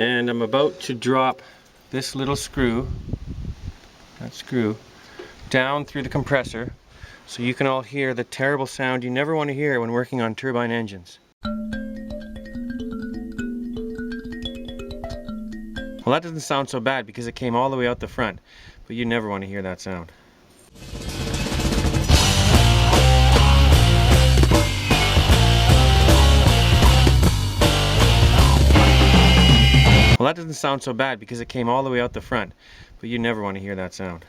And I'm about to drop this little screw, down through the compressor so you can all hear the terrible sound you never want to hear when working on turbine engines. Well, that doesn't sound so bad because it came all the way out the front, but you never want to hear that sound. Well, that doesn't sound so bad because it came all the way out the front, but you never want to hear that sound.